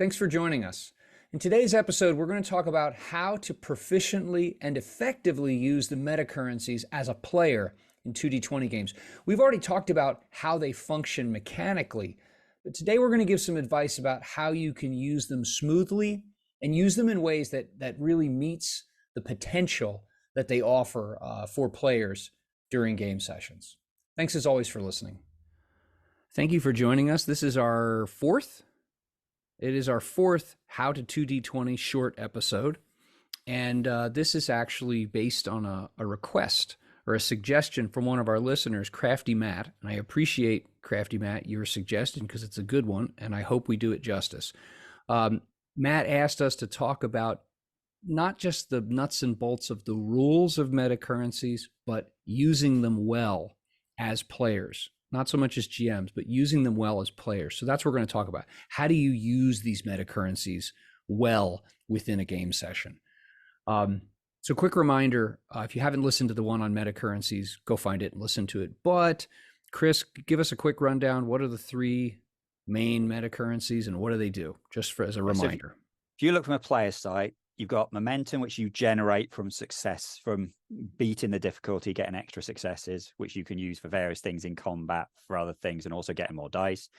Thanks for joining us. In today's episode, we're going to talk about how to proficiently and effectively use the metacurrencies as a player in 2D20 games. We've already talked about how they function mechanically, but today we're going to give some advice about how you can use them smoothly and use them in ways that really meets the potential that they offer for players during game sessions. Thanks as always for listening. Thank you for joining us. This is our fourth How to 2D20 short episode. And this is actually based on a request or a suggestion from one of our listeners, Crafty Matt. And I appreciate, Crafty Matt, your suggestion because it's a good one, and I hope we do it justice. Matt asked us to talk about not just the nuts and bolts of the rules of metacurrencies, but using them well as players. Not so much as GMs, but using them well as players. So that's what we're going to talk about. How do you use these metacurrencies well within a game session? So quick reminder, if you haven't listened to the one on metacurrencies, go find it and listen to it. But Chris, give us a quick rundown. What are the three main metacurrencies and what do they do? Just as a reminder. If you look from a player's side, you've got momentum, which you generate from success, from beating the difficulty, getting extra successes, which you can use for various things in combat, for other things, and also getting more dice.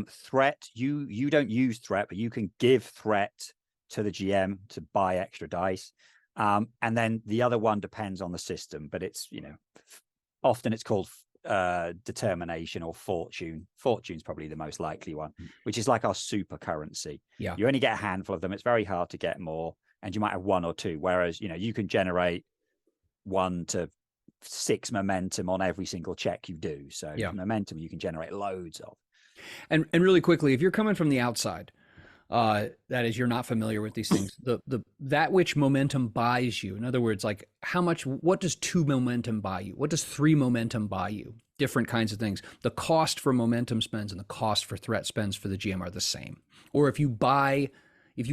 Threat, you don't use threat, but you can give threat to the GM to buy extra dice. And then the other one depends on the system, but it's, often it's called determination or fortune. Fortune's probably the most likely one, which is like our super currency. Yeah. You only get a handful of them. It's very hard to get more, and you might have one or two, whereas you can generate 1 to 6 momentum on every single check you do. So momentum you can generate loads of. And really quickly, if you're coming from the outside, that is, you're not familiar with these things, that which momentum buys you. In other words, like what does 2 momentum buy you? What does 3 momentum buy you? Different kinds of things. The cost for momentum spends and the cost for threat spends for the GM are the same. Or if you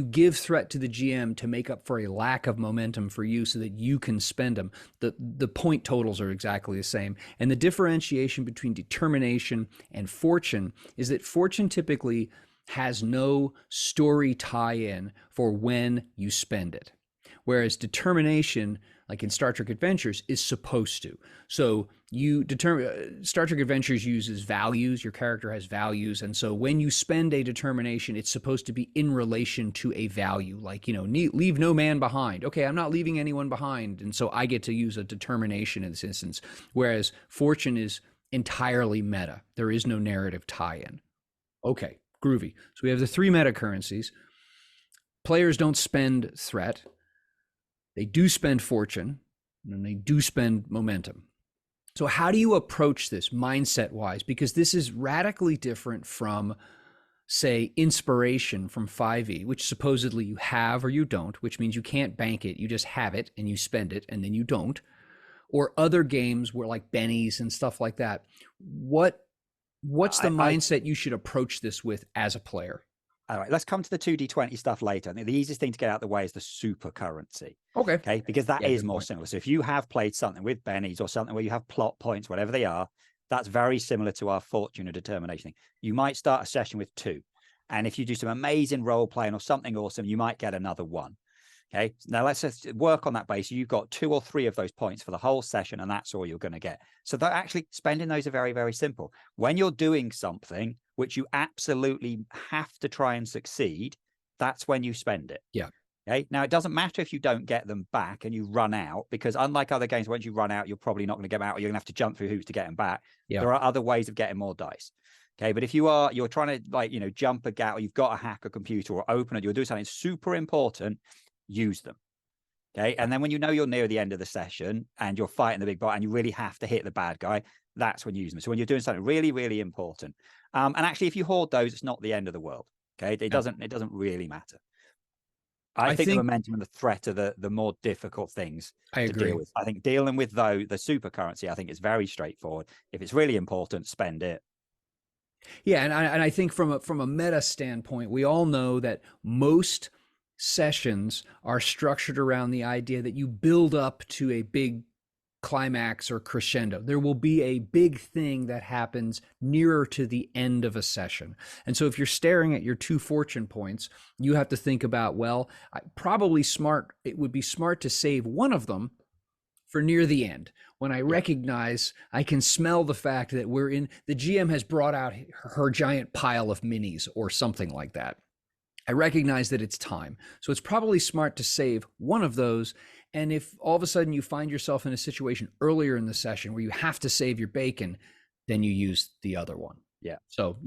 give threat to the GM to make up for a lack of momentum for you so that you can spend them, the point totals are exactly the same. And the differentiation between determination and fortune is that fortune typically has no story tie-in for when you spend it. Whereas determination, like in Star Trek Adventures, is supposed to. So Star Trek Adventures uses values, your character has values, and so when you spend a determination, it's supposed to be in relation to a value, like, leave no man behind. Okay, I'm not leaving anyone behind, and so I get to use a determination in this instance, whereas fortune is entirely meta. There is no narrative tie-in. Okay. Groovy. So we have the 3 metacurrencies. Players don't spend threat. They do spend fortune, and they do spend momentum. So how do you approach this mindset-wise? Because this is radically different from, say, inspiration from 5e, which supposedly you have or you don't, which means you can't bank it. You just have it, and you spend it, and then you don't. Or other games where like bennies and stuff like that. What's the mindset you should approach this with as a player? All right, let's come to the 2D20 stuff later. I think the easiest thing to get out of the way is the super currency. Okay. Because that is more similar. So if you have played something with bennies or something where you have plot points, whatever they are, that's very similar to our fortune or determination thing. You might start a session with 2. And if you do some amazing role playing or something awesome, you might get another 1. Okay, now let's just work on that base. You've got 2 or 3 of those points for the whole session, and that's all you're going to get. So that actually spending those are very, very simple. When you're doing something which you absolutely have to try and succeed, that's when you spend it. Yeah. Okay. Now it doesn't matter if you don't get them back and you run out, because unlike other games, once you run out, you're probably not going to get them out, or you're going to have to jump through hoops to get them back. Yeah. There are other ways of getting more dice. Okay, but if you're trying to jump a gap, or you've got to hack a computer or open it, you'll do something super important. Use them. Okay. And then when you're near the end of the session and you're fighting the big bot and you really have to hit the bad guy, that's when you use them. So when you're doing something really, really important. And actually, if you hoard those, it's not the end of the world. Okay. It doesn't really matter. I think the momentum and the threat are the more difficult things to deal with. I think dealing with the super currency, I think is very straightforward. If it's really important, spend it. Yeah. And I think from a meta standpoint, we all know that most sessions are structured around the idea that you build up to a big climax or crescendo. There will be a big thing that happens nearer to the end of a session. And so if you're staring at your 2 fortune points, you have to think about, well, it would be smart to save one of them for near the end, when I recognize, I can smell the fact that the GM has brought out her giant pile of minis or something like that. I recognize that it's time. So it's probably smart to save one of those. And if all of a sudden you find yourself in a situation earlier in the session where you have to save your bacon, then you use the other one. Yeah. So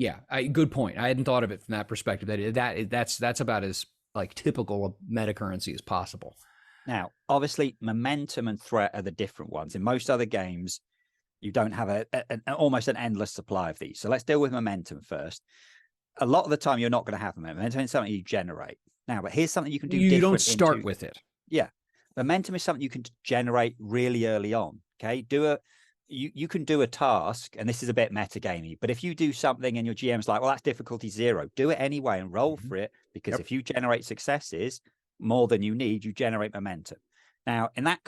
good point. I hadn't thought of it from that perspective. That's about as like typical of metacurrency as possible. Now, obviously, momentum and threat are the different ones. In most other games, you don't have almost an endless supply of these. So let's deal with momentum first. A lot of the time, you're not going to have momentum. Momentum is something you generate. Now, but here's something you can do. You don't start with it. Yeah. Momentum is something you can generate really early on. Okay. You can do a task, and this is a bit metagamey, but if you do something and your GM's like, well, that's difficulty 0, do it anyway and roll for it, because if you generate successes more than you need, you generate momentum. Now, in that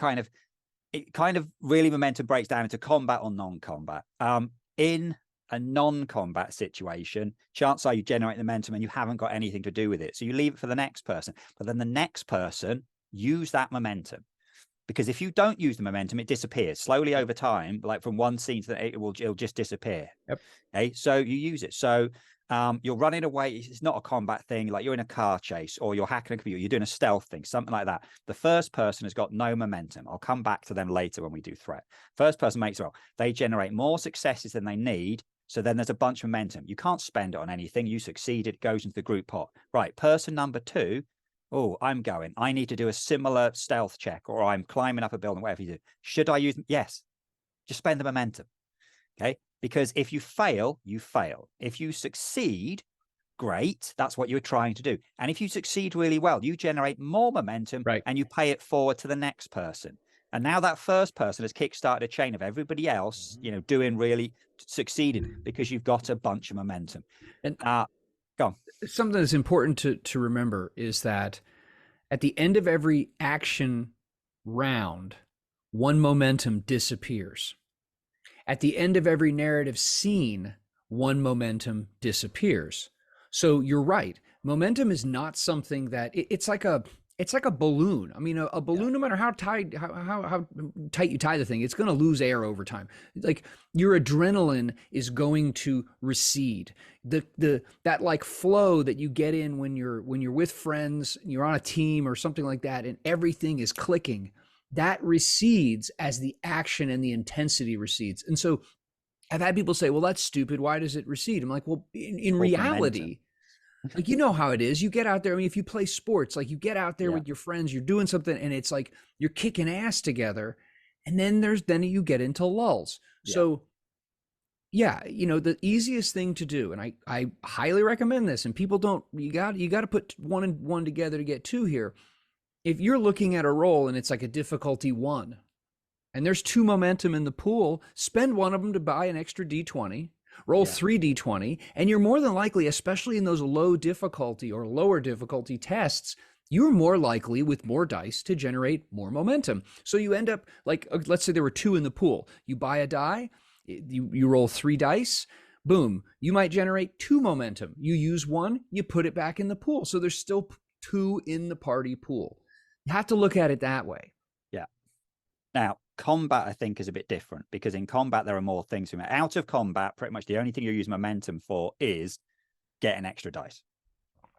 it kind of really momentum breaks down into combat or non-combat. In a non-combat situation, chances are you generate momentum and you haven't got anything to do with it. So you leave it for the next person, but then the next person use that momentum. Because if you don't use the momentum, it disappears slowly over time, like from one scene to the next, it'll just disappear. Okay, so you use it. So you're running away. It's not a combat thing. Like you're in a car chase or you're hacking a computer, you're doing a stealth thing, something like that. The first person has got no momentum. I'll come back to them later when we do threat. First person makes it. They generate more successes than they need. So then there's a bunch of momentum. You can't spend it on anything. You succeed, it goes into the group pot. Right, person number 2. Oh, I need to do a similar stealth check, or I'm climbing up a building, whatever you do. Should I use them? Yes. Just spend the momentum. Okay. Because if you fail, you fail. If you succeed, great. That's what you're trying to do. And if you succeed really well, you generate more momentum and you pay it forward to the next person. And now that first person has kickstarted a chain of everybody else, doing really succeeded because you've got a bunch of momentum. And go on. Something that's important to remember is that at the end of every action round, one momentum disappears. At the end of every narrative scene, one momentum disappears. So you're right. Momentum is not something that it's like a balloon. I mean, a balloon, no matter how tight you tie the thing, it's going to lose air over time. Like your adrenaline is going to recede. That like flow that you get in when you're with friends, you're on a team or something like that, and everything is clicking, that recedes as the action and the intensity recedes. And so I've had people say, well, that's stupid. Why does it recede? I'm like, well, in reality, like, you know how it is. You get out there. I mean, if you play sports, like you get out there with your friends, you're doing something and it's like you're kicking ass together. And then you get into lulls. So the easiest thing to do, and I highly recommend this, and people don't, you got to put one and one together to get 2 here. If you're looking at a roll and it's like a difficulty 1 and there's 2 momentum in the pool, spend one of them to buy an extra D20. Roll 3 D20, and you're more than likely, especially in those low difficulty or lower difficulty tests, you're more likely with more dice to generate more momentum. So you end up like, let's say there were 2 in the pool. You buy a die, you roll 3 dice, boom, you might generate 2 momentum. You use 1, you put it back in the pool. So there's still 2 in the party pool. You have to look at it that way. Yeah. Now, combat, I think, is a bit different because in combat, there are more things. Out of combat, pretty much the only thing you use momentum for is getting extra dice.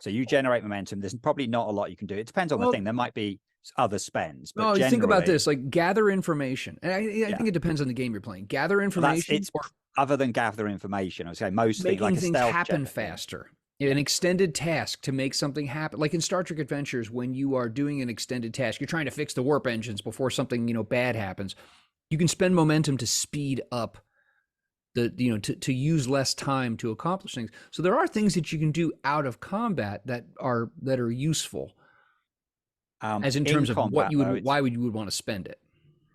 So you generate momentum. There's probably not a lot you can do. It depends on the thing. There might be other spends. But no, you think about this, like gather information. And I think it depends on the game you're playing. Gather information. Other than gather information, I would say most things, like things happen faster. An extended task to make something happen, like in Star Trek Adventures, when you are doing an extended task, you're trying to fix the warp engines before something bad happens. You can spend momentum to speed up to use less time to accomplish things. So there are things that you can do out of combat that are useful, as in terms of combat, why you would want to spend it.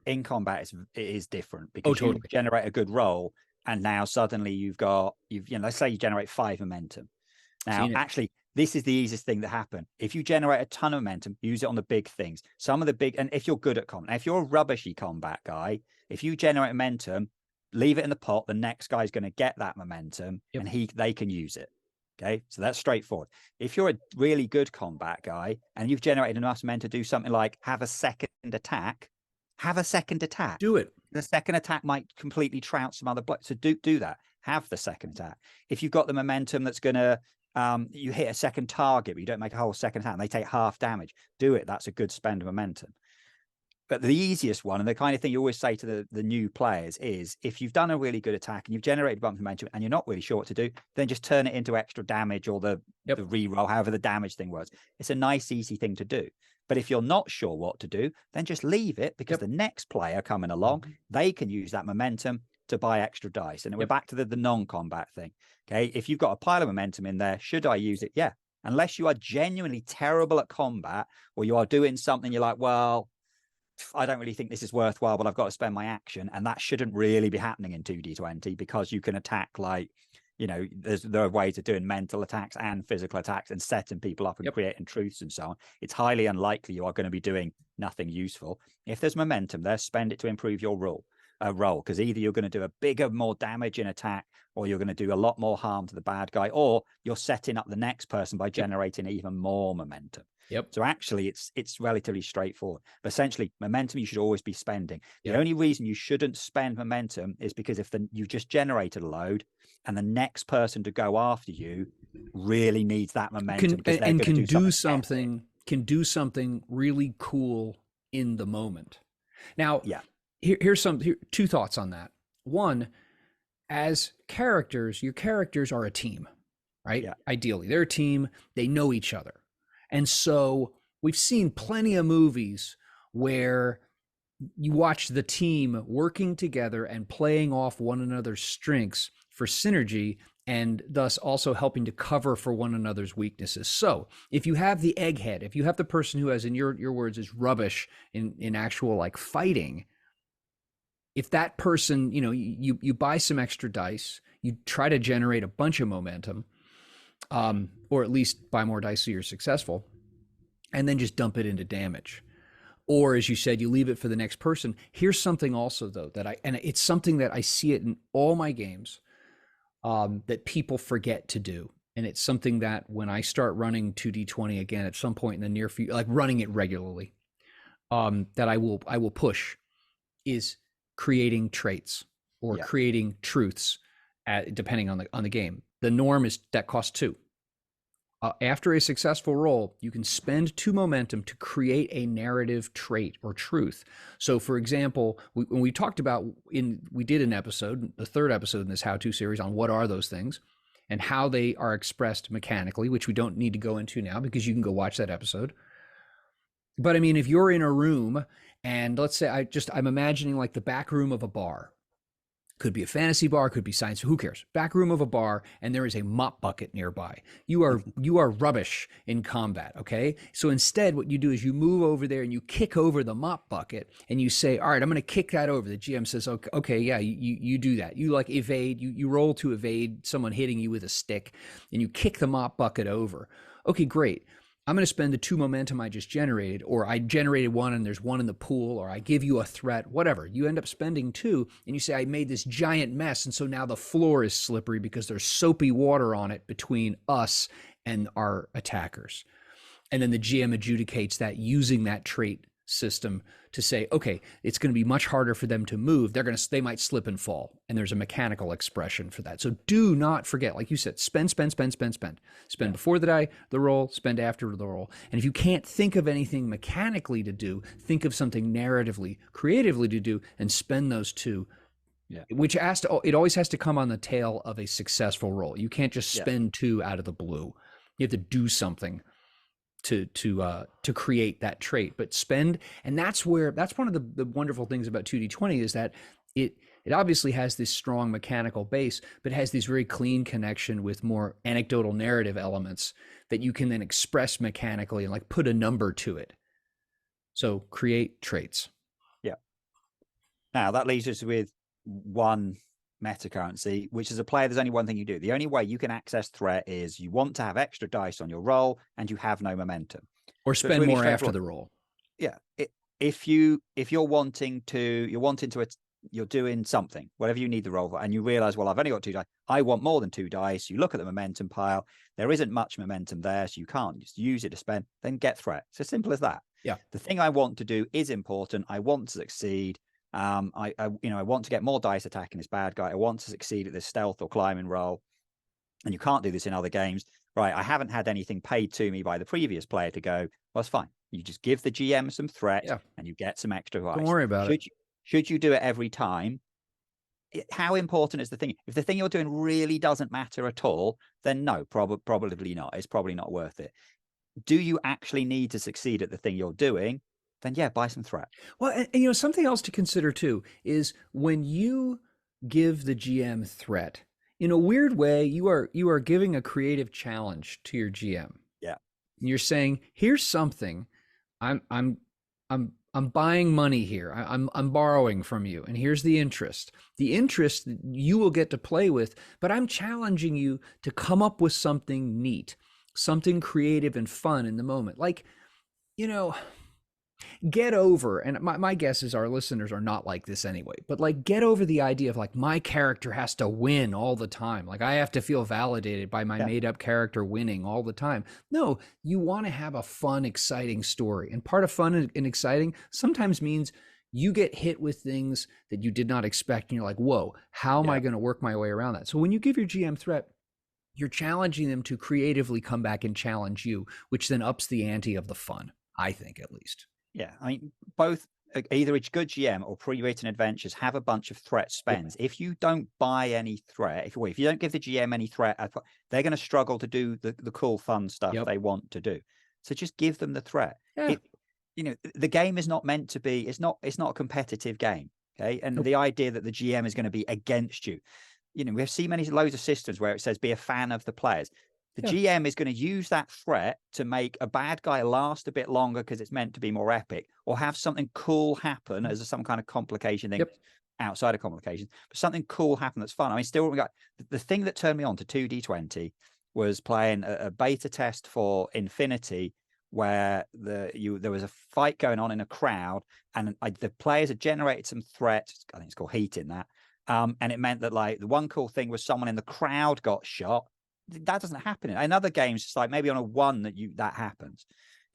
In combat, it is different because you generate a good roll, and now suddenly you've let's say you generate 5 momentum. Now, actually, this is the easiest thing that happen. If you generate a ton of momentum, use it on the big things. Some of the big, and if you're good at combat, if you're a rubbishy combat guy, if you generate momentum, leave it in the pot. The next guy's going to get that momentum, Yep. and they can use it. Okay, so that's straightforward. If you're a really good combat guy and you've generated enough momentum to do something like have a second attack, have a second attack. Do it. The second attack might completely trounce some other blocks. So do that. Have the second attack. If you've got the momentum that's going to you hit a second target, but you don't make a whole second attack, and they take half damage, do it. That's a good spend of momentum. But the easiest one, and the kind of thing you always say to the new players, is if you've done a really good attack and you've generated a bunch of momentum and you're not really sure what to do, then just turn it into extra damage or the reroll, however the damage thing works. It's a nice, easy thing to do. But if you're not sure what to do, then just leave it, because the next player coming along, they can use that momentum to buy extra dice. And we're back to the non-combat thing. Okay, if you've got a pile of momentum in there, should I use it? Yeah. Unless you are genuinely terrible at combat, or you are doing something you're like, well, I don't really think this is worthwhile, but I've got to spend my action. And that shouldn't really be happening in 2D20, because you can attack like, there are ways of doing mental attacks and physical attacks and setting people up and creating truths and so on. It's highly unlikely you are going to be doing nothing useful. If there's momentum there, spend it to improve your roll, because either you're going to do a bigger, more damage in attack, or you're going to do a lot more harm to the bad guy, or you're setting up the next person by generating even more momentum. So actually, it's relatively straightforward. But essentially, momentum you should always be spending. The only reason you shouldn't spend momentum is because if you've just generated a load, and the next person to go after you really needs that momentum, can do something really cool in the moment. Now, here's two thoughts on that. One, as characters, your characters are a team, right? Ideally, they're a team. They know each other. And so we've seen plenty of movies where you watch the team working together and playing off one another's strengths for synergy, and thus also helping to cover for one another's weaknesses. So if you have the egghead, if you have the person who has, in your words, is rubbish in actual like fighting, if that person, you buy some extra dice, you try to generate a bunch of momentum, or at least buy more dice so you're successful, and then just dump it into damage. Or as you said, you leave it for the next person. Here's something also though, and it's something that I see it in all my games, that people forget to do. And it's something that when I start running 2D20 again at some point in the near future, like running it regularly, that I will push, is creating traits or creating truths, depending on the game. The norm is that costs 2. After a successful roll, you can spend 2 momentum to create a narrative trait or truth. So, for example, when we talked about, we did an episode, the 3rd episode in this how-to series, on what are those things and how they are expressed mechanically, which we don't need to go into now because you can go watch that episode. But I mean, if you're in a room and let's say I'm imagining like the back room of a bar. Could be a fantasy bar, could be science, who cares? Back room of a bar, and there is a mop bucket nearby. You are rubbish in combat, okay? So instead, what you do is you move over there and you kick over the mop bucket, and you say, all right, I'm going to kick that over. The GM says, okay, yeah, you do that. You like evade, you roll to evade someone hitting you with a stick, and you kick the mop bucket over. Okay, great. I'm going to spend the 2 momentum I just generated, or I generated 1 and there's 1 in the pool, or I give you a threat, whatever. You end up spending 2 and you say, I made this giant mess. And so now the floor is slippery because there's soapy water on it between us and our attackers. And then the GM adjudicates that using that trait system to say, okay, it's going to be much harder for them to move. They might slip and fall. And there's a mechanical expression for that. So do not forget, like you said, spend. Spend before the roll, spend after the roll. And if you can't think of anything mechanically to do, think of something narratively, creatively to do, and spend those 2. Which it always has to come on the tail of a successful roll. You can't just spend 2 out of the blue. You have to do something to create that trait, but spend. And that's one of the wonderful things about 2D20 is that it obviously has this strong mechanical base, but has this very clean connection with more anecdotal narrative elements that you can then express mechanically and like put a number to it. So create traits. Now that leaves us with one meta currency, which as a player, there's only one thing you do. The only way you can access threat is you want to have extra dice on your roll and you have no momentum. Or So it's spend really more after straightforward. the roll. Yeah. If you're doing something, whatever you need the roll for, and you realize, well, I've only got 2 dice. I want more than 2 dice. You look at the momentum pile. There isn't much momentum there, so you can't just use it to spend. Then get threat. It's as simple as that. Yeah. The thing I want to do is important. I want to succeed. I want to get more dice attacking this bad guy. I want to succeed at this stealth or climbing roll. And you can't do this in other games. Right. I haven't had anything paid to me by the previous player to go, well, it's fine. You just give the GM some threat and you get some extra dice. Don't worry about it. Should you do it every time? How important is the thing? If the thing you're doing really doesn't matter at all, then no, probably not. It's probably not worth it. Do you actually need to succeed at the thing you're doing? Then yeah, buy some threat. Well, and something else to consider too is when you give the GM threat, in a weird way, you are giving a creative challenge to your GM. Yeah. And you're saying, here's something I'm buying money here. I'm borrowing from you, and here's the interest. The interest you will get to play with, but I'm challenging you to come up with something neat, something creative and fun in the moment. Like, get over, and my guess is our listeners are not like this anyway, but like get over the idea of like my character has to win all the time. Like I have to feel validated by my made up character winning all the time. No, you want to have a fun, exciting story. And part of fun and exciting sometimes means you get hit with things that you did not expect. And you're like, whoa, how am I going to work my way around that? So when you give your GM threat, you're challenging them to creatively come back and challenge you, which then ups the ante of the fun, I think, at least. Yeah, I mean, both either a good GM or pre-written adventures have a bunch of threat spends. If you don't buy any threat, if you don't give the GM any threat, they're going to struggle to do the cool, fun stuff they want to do. So just give them the threat. Yeah. The game is not meant to be. It's not a competitive game. Okay, and the idea that the GM is going to be against you. We have seen loads of systems where it says be a fan of the players. The GM is going to use that threat to make a bad guy last a bit longer because it's meant to be more epic, or have something cool happen as some kind of complication thing outside of complications, but something cool happen that's fun. I mean, still, the thing that turned me on to 2D20 was playing a beta test for Infinity, where there was a fight going on in a crowd, and the players had generated some threat. I think it's called heat in that, and it meant that like the one cool thing was someone in the crowd got shot. That doesn't happen in other games. It's like maybe on a 1 that happens.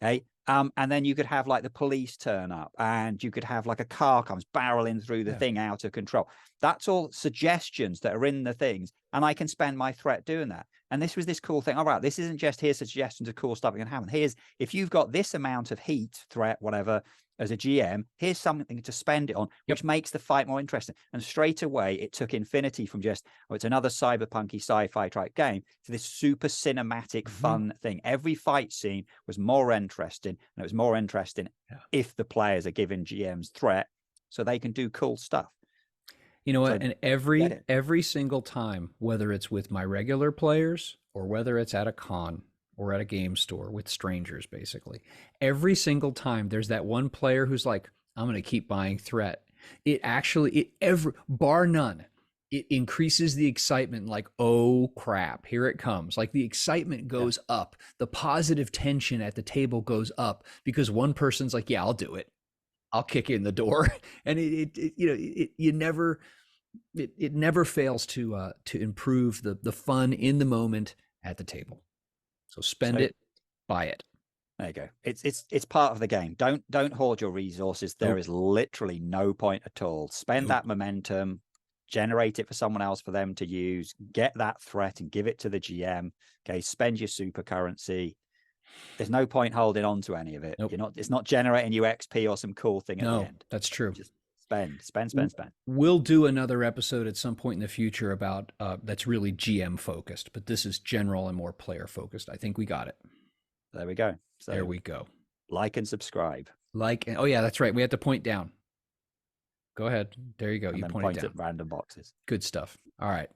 Okay. And then you could have like the police turn up, and you could have like a car comes barreling through the thing out of control. That's all suggestions that are in the things. And I can spend my threat doing that. And this was this cool thing. All right, this isn't just here's suggestions of cool stuff that can happen. Here's, if you've got this amount of heat, threat, whatever, as a GM, here's something to spend it on, which makes the fight more interesting. And straight away, it took Infinity from just, it's another cyberpunky sci-fi type game, to this super cinematic, fun thing. Every fight scene was more interesting, and it was more interesting if the players are given GM's threat so they can do cool stuff. You know what? And every single time, whether it's with my regular players or whether it's at a con or at a game store with strangers, basically, every single time there's that one player who's like, I'm going to keep buying threat. Bar none, it increases the excitement. Like, oh crap, here it comes. Like the excitement goes up. The positive tension at the table goes up because one person's like, yeah, I'll do it. I'll kick in the door. And it never fails to improve the fun in the moment at the table. So spend it, buy it. There you go. It's part of the game. Don't hoard your resources. There is literally no point at all. Spend that momentum, generate it for someone else for them to use, get that threat and give it to the GM. Okay, spend your super currency. There's no point holding on to any of it. It's not generating you XP or some cool thing at the end. That's true. Just spend. We'll do another episode at some point in the future about that's really GM focused, but this is general and more player focused. I think we got it. There we go. So there we go. Like and subscribe. Oh yeah, that's right. We have to point down. Go ahead. There you go. And you then point point it down. at random boxes. Good stuff. All right.